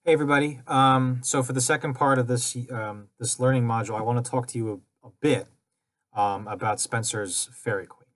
Hey everybody. So for the second part of this learning module, I want to talk to you a bit about Spencer's Fairy Queen.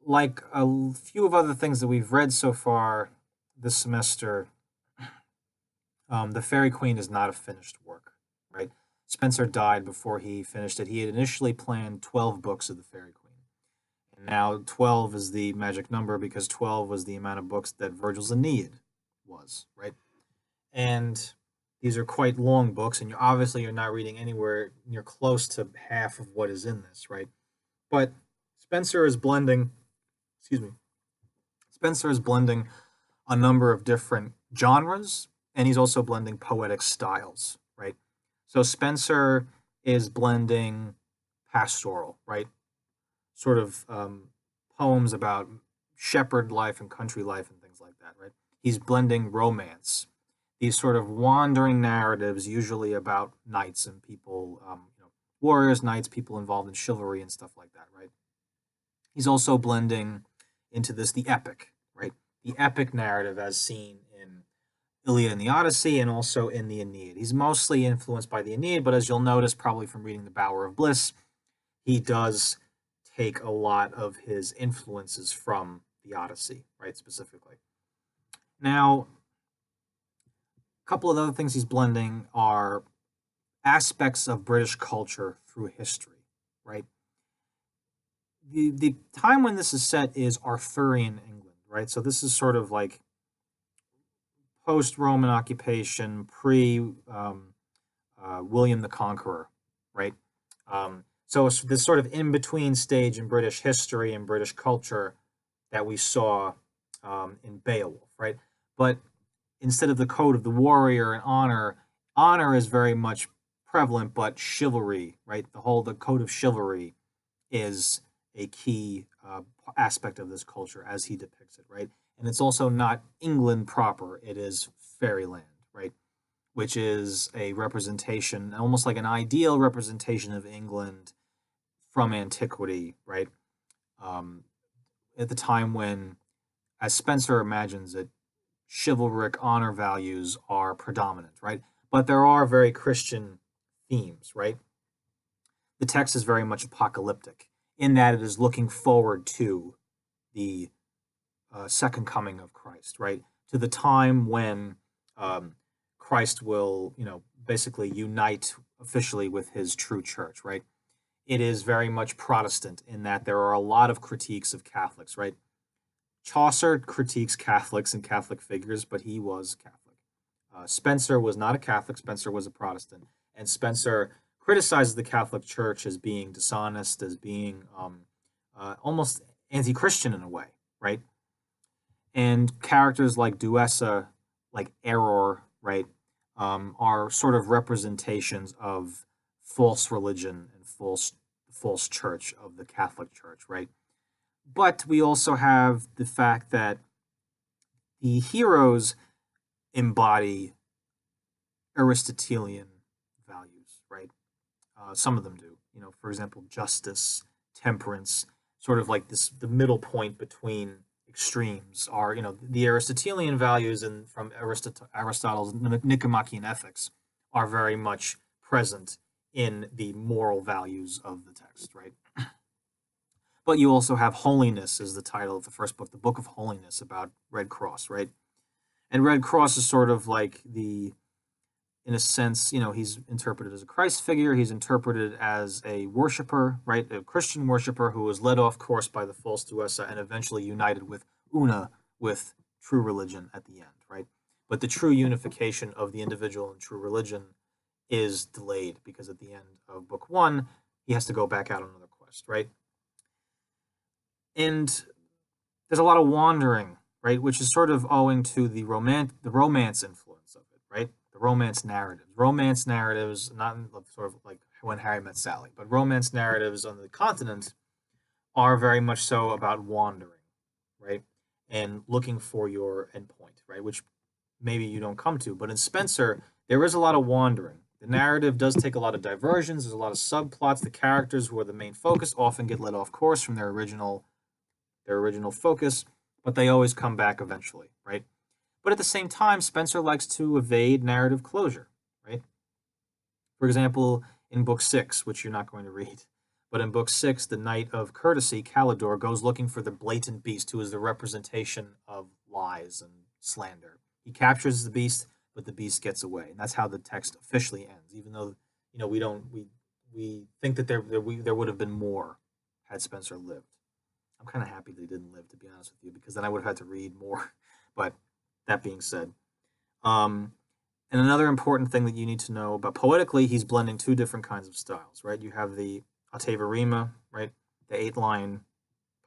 Like few of other things that we've read so far this semester, the Fairy Queen is not a finished work, right? Spencer died before he finished it. He had initially planned 12 books of the Fairy Queen. And now 12 is the magic number because 12 was the amount of books that Virgil's Aeneid was, right? And these are quite long books, and you're not reading anywhere near close to half of what is in this, right? But Spencer is blending, excuse me, Spencer is blending a number of different genres, and he's also blending poetic styles, right? So Spencer is blending pastoral, right? Sort of poems about shepherd life and country life and things like that, right? He's blending romance, these sort of wandering narratives, usually about knights and people, warriors, knights, people involved in chivalry and stuff like that, right? He's also blending into this the epic, right? The epic narrative as seen in Iliad and the Odyssey and also in the Aeneid. He's mostly influenced by the Aeneid, but as you'll notice probably from reading The Bower of Bliss, he does take a lot of his influences from the Odyssey, right, specifically. Now, a couple of other things he's blending are aspects of British culture through history, right? The time when this is set is Arthurian England, right? So this is sort of like post Roman occupation, pre William the Conqueror, right? So it's this sort of in between stage in British history and British culture that we saw in Beowulf, right? But instead of the code of the warrior and honor is very much prevalent, but chivalry, right? The code of chivalry is a key aspect of this culture as he depicts it, right? And it's also not England proper; it is fairyland, right? Which is a representation, almost like an ideal representation of England from antiquity, right? Um, at the time when, as Spencer imagines it, chivalric honor values are predominant, right? But there are very Christian themes, right? The text is very much apocalyptic in that it is looking forward to the second coming of Christ, right? To the time when Christ will, basically unite officially with his true church, right? It is very much Protestant in that there are a lot of critiques of Catholics, right? Chaucer critiques Catholics and Catholic figures, but he was Catholic. Spencer was not a Catholic. Spencer was a Protestant, and Spencer criticizes the Catholic Church as being dishonest, as being almost anti-Christian in a way, right? And characters like Duessa, like Error, right, are sort of representations of false religion and false church of the Catholic Church, right? But we also have the fact that the heroes embody Aristotelian values, right? Some of them do. For example, justice, temperance, sort of like the middle point between extremes are, the Aristotelian values and from Aristotle's Nicomachean Ethics are very much present in the moral values of the text, right? But you also have Holiness is the title of the first book, the Book of Holiness about Red Cross, right? And Red Cross is sort of like in a sense, he's interpreted as a Christ figure. He's interpreted as a worshiper, right? A Christian worshiper who was led off course by the false Duessa and eventually united with Una, with true religion at the end, right? But the true unification of the individual and true religion is delayed because at the end of book one, he has to go back out on another quest, right? And there's a lot of wandering, right, which is sort of owing to the romance influence of it, right? The romance narratives, not sort of like When Harry Met Sally, but romance narratives on the continent are very much so about wandering, right, and looking for your endpoint, right, which maybe you don't come to. But in Spencer, there is a lot of wandering. The narrative does take a lot of diversions. There's a lot of subplots. The characters who are the main focus often get led off course from their original focus, but they always come back eventually, right? But at the same time, Spencer likes to evade narrative closure, right? For example, in Book 6, which you're not going to read, but in Book 6, the Knight of Courtesy, Calidore, goes looking for the blatant beast, who is the representation of lies and slander. He captures the beast, but the beast gets away, and that's how the text officially ends. Even though we think that there would have been more had Spencer lived. I'm kind of happy that he didn't live, to be honest with you, because then I would have had to read more. But that being said, um, and another important thing that you need to know about poetically, he's blending two different kinds of styles, right? You have the ottava rima, right? The 8-line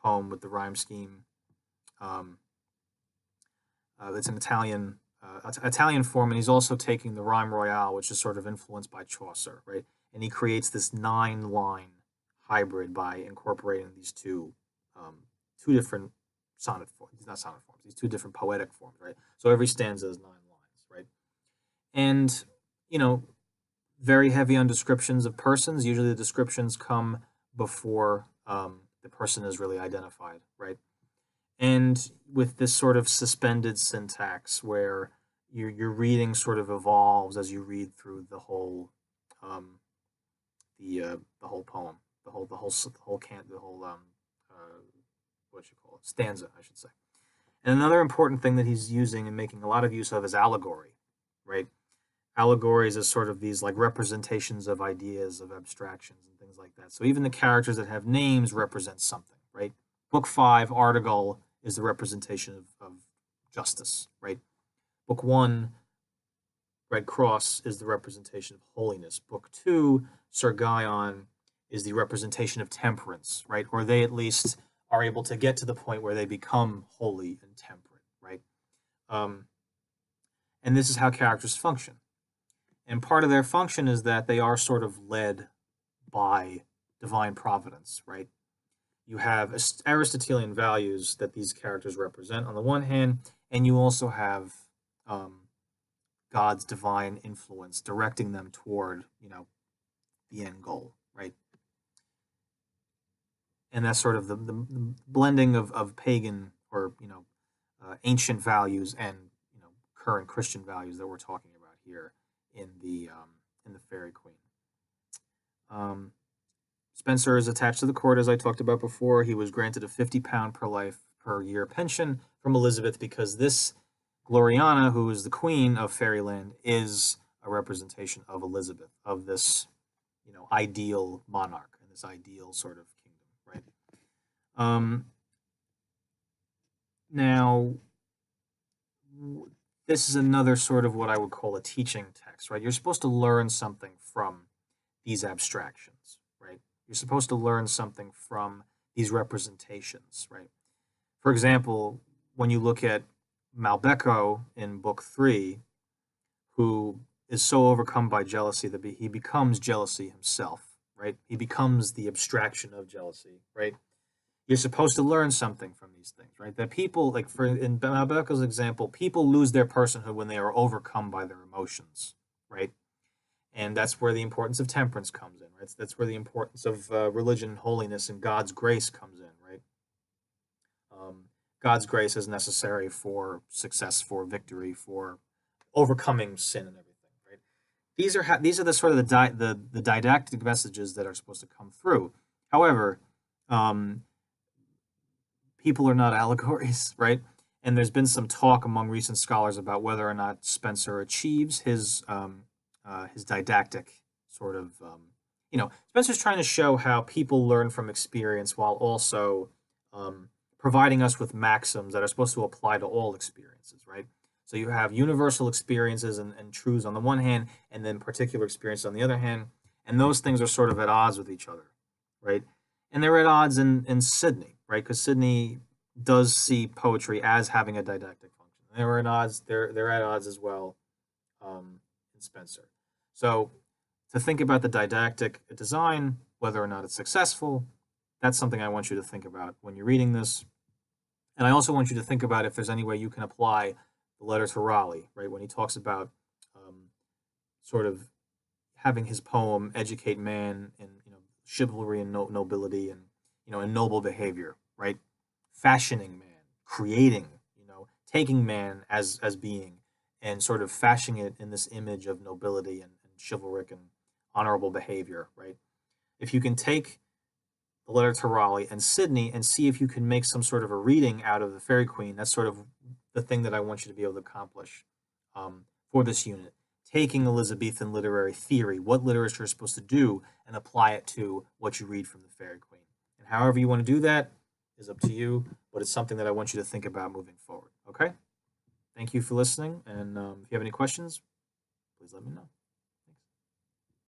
poem with the rhyme scheme. Um, it's an Italian form, and he's also taking the rhyme royale, which is sort of influenced by Chaucer, right? And he creates this 9-line hybrid by incorporating these two different sonnet forms. Not sonnet forms. These two different poetic forms, right? So every stanza is 9 lines, right? And you know, very heavy on descriptions of persons. Usually, the descriptions come before the person is really identified, right? And with this sort of suspended syntax, where your reading sort of evolves as you read through um, the whole poem, what you call it, stanza, I should say. And another important thing that he's using and making a lot of use of is allegory, right? Allegories is sort of these like representations of ideas, of abstractions, and things like that. So even the characters that have names represent something, right? Book 5, Artigal, is the representation of justice, right? Book 1, Red Cross, is the representation of holiness. Book 2, Sir Guyon, is the representation of temperance, right? Or they at least are able to get to the point where they become holy and temperate, right? Um, and this is how characters function. And part of their function is that they are sort of led by divine providence, right? You have Aristotelian values that these characters represent on the one hand, and you also have God's divine influence directing them toward, the end goal, right? And that's sort of the blending of pagan or ancient values and current Christian values that we're talking about here in the Fairy Queen. Um, Spencer is attached to the court, as I talked about before. He was granted a £50 per life per year pension from Elizabeth because this Gloriana, who is the queen of fairyland, is a representation of Elizabeth, of this ideal monarch and this ideal sort of kingdom, right? Now, this is another sort of what I would call a teaching text, right? You're supposed to learn something from these abstractions, right? You're supposed to learn something from these representations, right? For example, when you look at Malbecco in Book 3, who is so overcome by jealousy that he becomes jealousy himself, right? He becomes the abstraction of jealousy, right? You're supposed to learn something from these things, right? That people, like in Malbecco's example, people lose their personhood when they are overcome by their emotions, right? And that's where the importance of temperance comes in, right? That's where the importance of religion, holiness, and God's grace comes in, right? God's grace is necessary for success, for victory, for overcoming sin and everything, right? These are the sort of the didactic messages that are supposed to come through. However, people are not allegories, right? And there's been some talk among recent scholars about whether or not Spencer achieves his didactic sort of, Spencer's trying to show how people learn from experience while also providing us with maxims that are supposed to apply to all experiences, right? So you have universal experiences and truths on the one hand, and then particular experiences on the other hand, and those things are sort of at odds with each other, right? And they're at odds in Sydney, right? Because Sydney does see poetry as having a didactic function. They're at odds. They're at odds as well in Spencer. So to think about the didactic design, whether or not it's successful, that's something I want you to think about when you're reading this. And I also want you to think about if there's any way you can apply the letter to Raleigh, right? When he talks about sort of having his poem educate man in chivalry and nobility and and noble behavior, right? Fashioning man, creating, taking man as being and sort of fashioning it in this image of nobility and chivalric and honorable behavior, right? If you can take the letter to Raleigh and Sydney and see if you can make some sort of a reading out of the Fairy Queen, that's sort of the thing that I want you to be able to accomplish for this unit. Taking Elizabethan literary theory, what literature is supposed to do, and apply it to what you read from the Fairy Queen. And however you want to do that is up to you, but it's something that I want you to think about moving forward. Okay? Thank you for listening, and if you have any questions, please let me know.